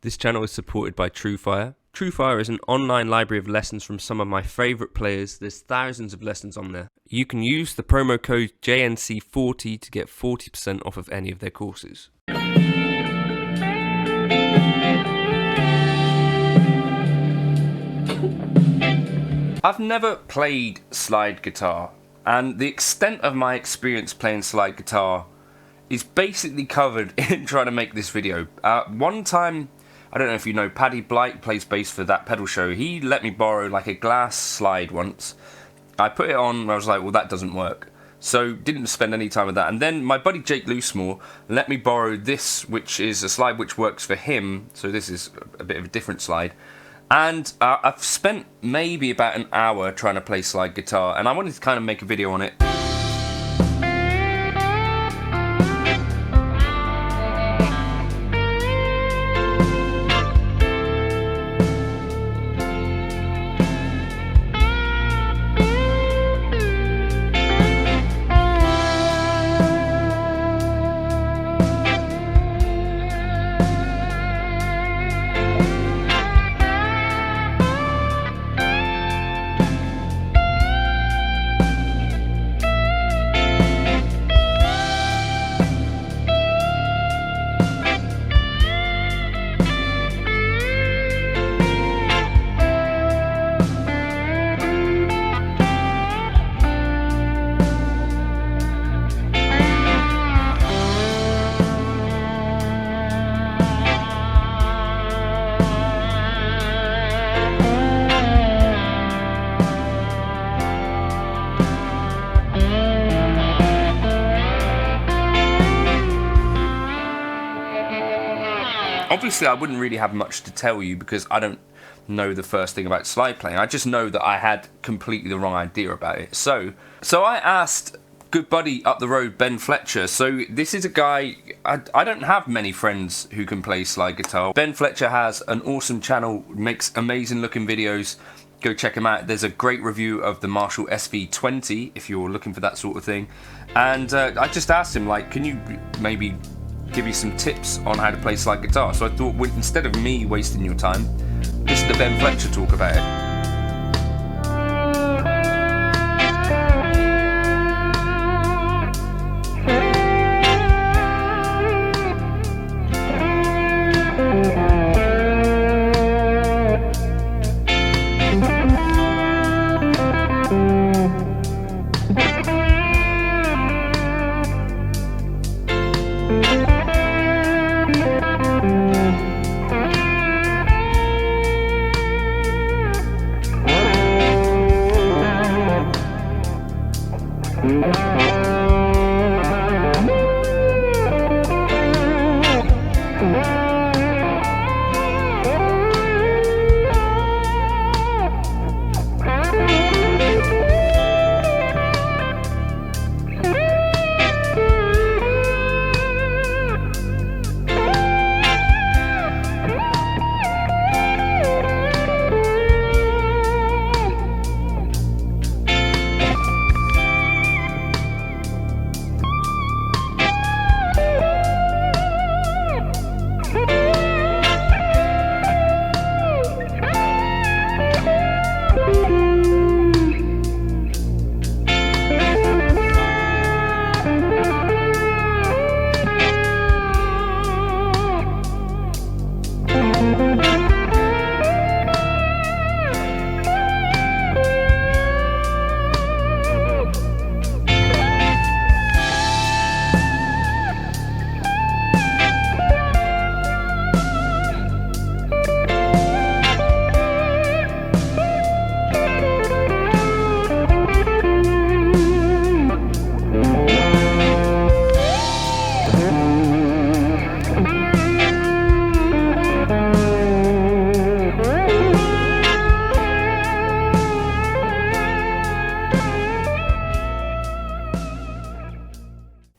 This channel is supported by Truefire. Truefire is an online library of lessons from some of my favourite players. There's thousands of lessons on there. You can use the promo code JNC40 to get 40% off of any of their courses. I've never played slide guitar, and the extent of my experience playing slide guitar is basically covered in trying to make this video. One time, I don't know if you know, Paddy Blight plays bass for That Pedal Show. He let me borrow like a glass slide once. I put it on and I was like, well, that doesn't work. So didn't spend any time with that. And then my buddy Jake Loosemore let me borrow this, which is a slide which works for him. So this is a bit of a different slide. And I've spent maybe about an hour trying to play slide guitar, and I wanted to kind of make a video on it. Obviously, I wouldn't really have much to tell you because I don't know the first thing about slide playing. I just know that I had completely the wrong idea about it. So I asked good buddy up the road, Ben Fletcher. So this is a guy, I don't have many friends who can play slide guitar. Ben Fletcher has an awesome channel, makes amazing looking videos. Go check him out. There's a great review of the Marshall SV20 if you're looking for that sort of thing. And I just asked him, like, can you maybe give you some tips on how to play slide guitar? So I thought, well, instead of me wasting your time, listen to Ben Fletcher talk about it.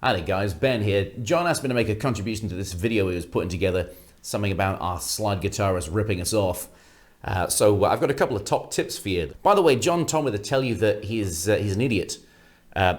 Howdy guys, Ben here. John asked me to make a contribution to this video he was putting together, something about our slide guitarist ripping us off. So I've got a couple of top tips for you. By the way, John told me to tell you that he's an idiot.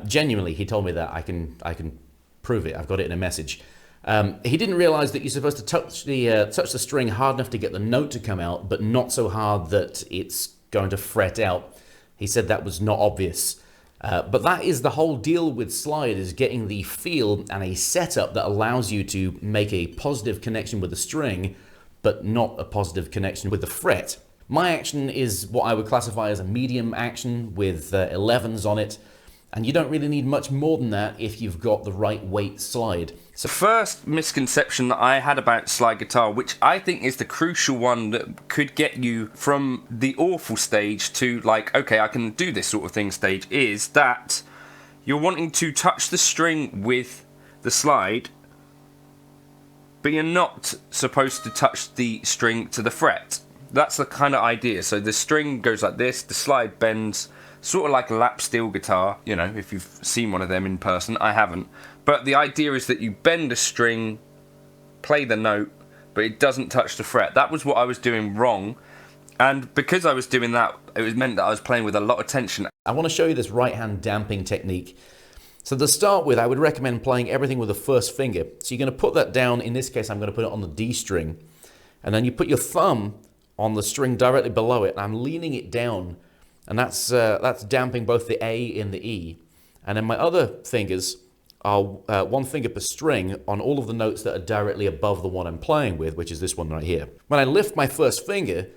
Genuinely, he told me that. I can prove it. I've got it in a message. He didn't realize that you're supposed to touch the string hard enough to get the note to come out, but not so hard that it's going to fret out. He said that was not obvious. But that is the whole deal with slide, is getting the feel and a setup that allows you to make a positive connection with the string, but not a positive connection with the fret. My action is what I would classify as a medium action with 11s on it, and you don't really need much more than that if you've got the right weight slide. So first misconception that I had about slide guitar, which I think is the crucial one that could get you from the awful stage to like, okay, I can do this sort of thing stage, is that you're wanting to touch the string with the slide, but you're not supposed to touch the string to the fret. That's the kind of idea. So the string goes like this, the slide bends, sort of like a lap steel guitar, you know, if you've seen one of them in person. I haven't. But the idea is that you bend a string, play the note, but it doesn't touch the fret. That was what I was doing wrong. And because I was doing that, it meant that I was playing with a lot of tension. I want to show you this right hand damping technique. So to start with, I would recommend playing everything with the first finger. So you're going to put that down. In this case, I'm going to put it on the D string. And then you put your thumb on the string directly below it. And I'm leaning it down. And that's damping both the A and the E. And then my other fingers are one finger per string on all of the notes that are directly above the one I'm playing with, which is this one right here. When I lift my first finger,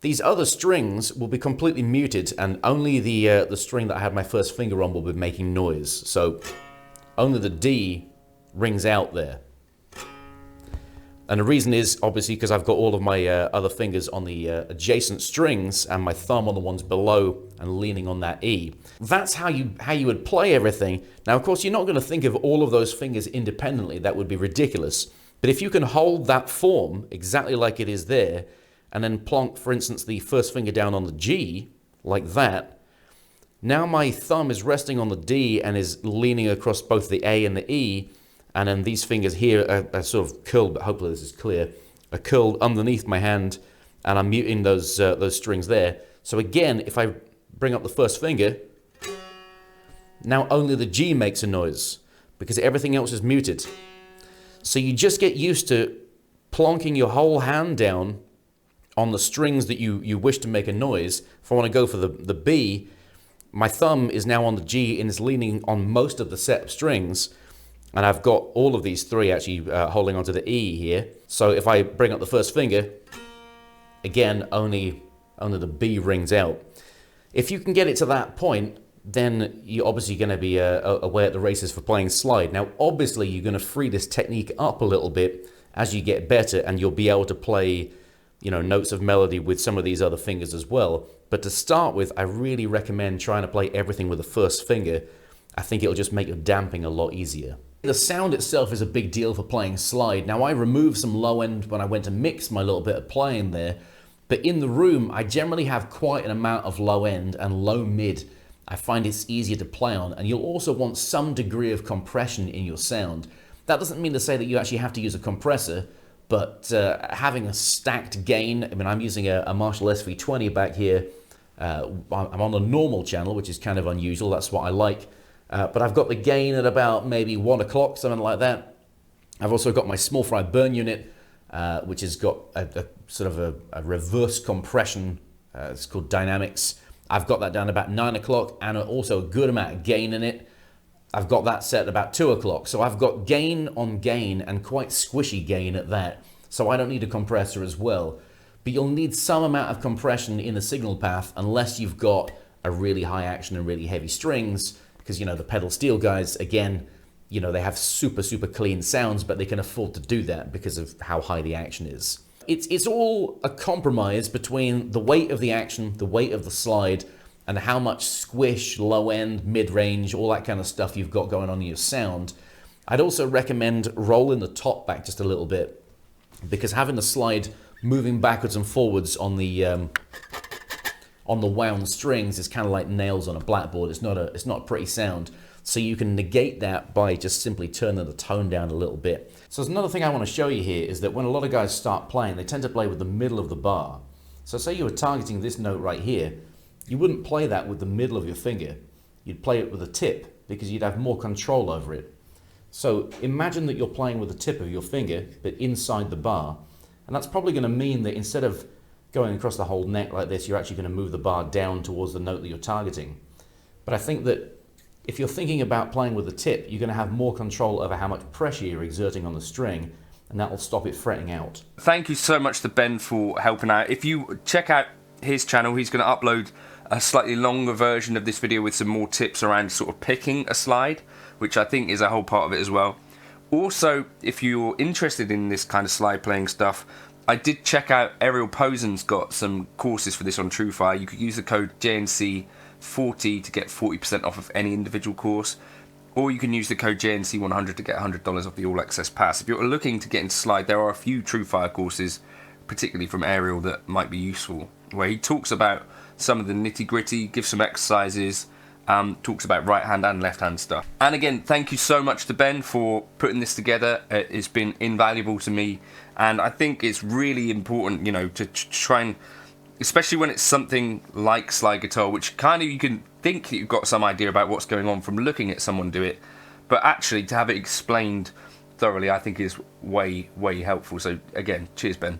these other strings will be completely muted, and only the string that I had my first finger on will be making noise. So only the D rings out there. And the reason is obviously because I've got all of my other fingers on the adjacent strings and my thumb on the ones below and leaning on that E. That's how you would play everything. Now, of course, you're not going to think of all of those fingers independently. That would be ridiculous. But if you can hold that form exactly like it is there, and then plonk, for instance, the first finger down on the G, like that, now my thumb is resting on the D and is leaning across both the A and the E, and then these fingers here are sort of curled, but hopefully this is clear, are curled underneath my hand, and I'm muting those strings there. So again, if I bring up the first finger, now only the G makes a noise, because everything else is muted. So you just get used to plonking your whole hand down on the strings that you wish to make a noise. If I want to go for the B, my thumb is now on the G and is leaning on most of the set of strings. And I've got all of these three actually holding onto the E here. So if I bring up the first finger, again, only the B rings out. If you can get it to that point, then you're obviously going to be away at the races for playing slide. Now, obviously, you're going to free this technique up a little bit as you get better, and you'll be able to play, you know, notes of melody with some of these other fingers as well. But to start with, I really recommend trying to play everything with the first finger. I think it'll just make your damping a lot easier. The sound itself is a big deal for playing slide. Now, I removed some low end when I went to mix my little bit of playing there, but in the room, I generally have quite an amount of low end and low mid. I find it's easier to play on, and you'll also want some degree of compression in your sound. That doesn't mean to say that you actually have to use a compressor, but having a stacked gain, I mean, I'm using a Marshall SV20 back here. I'm on the normal channel, which is kind of unusual. That's what I like. But I've got the gain at about maybe 1 o'clock, something like that. I've also got my small fry burn unit, which has got a sort of a reverse compression. It's called Dynamics. I've got that down about 9 o'clock and also a good amount of gain in it. I've got that set at about 2 o'clock. So I've got gain on gain and quite squishy gain at that. So I don't need a compressor as well. But you'll need some amount of compression in the signal path unless you've got a really high action and really heavy strings. Because, you know, the pedal steel guys, again, you know, they have super, super clean sounds, but they can afford to do that because of how high the action is. It's all a compromise between the weight of the action, the weight of the slide, and how much squish, low end, mid-range, all that kind of stuff you've got going on in your sound. I'd also recommend rolling the top back just a little bit, because having the slide moving backwards and forwards on the wound strings is kind of like nails on a blackboard. It's not a pretty sound. So you can negate that by just simply turning the tone down a little bit. So there's another thing I want to show you here is that when a lot of guys start playing, they tend to play with the middle of the bar. So say you were targeting this note right here, you wouldn't play that with the middle of your finger. You'd play it with the tip because you'd have more control over it. So imagine that you're playing with the tip of your finger, but inside the bar. And that's probably going to mean that instead of going across the whole neck like this, you're actually going to move the bar down towards the note that you're targeting. But I think that if you're thinking about playing with the tip, you're going to have more control over how much pressure you're exerting on the string, and that will stop it fretting out. Thank you so much to Ben for helping out. If you check out his channel, he's going to upload a slightly longer version of this video with some more tips around sort of picking a slide, which I think is a whole part of it as well. Also, if you're interested in this kind of slide playing stuff, I did check out Ariel Posen's got some courses for this on Truefire. You could use the code JNC40 to get 40% off of any individual course, or you can use the code JNC100 to get $100 off the All Access Pass. If you're looking to get into slide, there are a few Truefire courses, particularly from Ariel, that might be useful, where he talks about some of the nitty gritty, gives some exercises, talks about right hand and left hand stuff. And again, thank you so much to Ben for putting this together. It's been invaluable to me, and I think it's really important, you know, to try and, especially when it's something like slide guitar, which kind of you can think that you've got some idea about what's going on from looking at someone do it, but actually to have it explained thoroughly, I think is way helpful. So again, cheers Ben.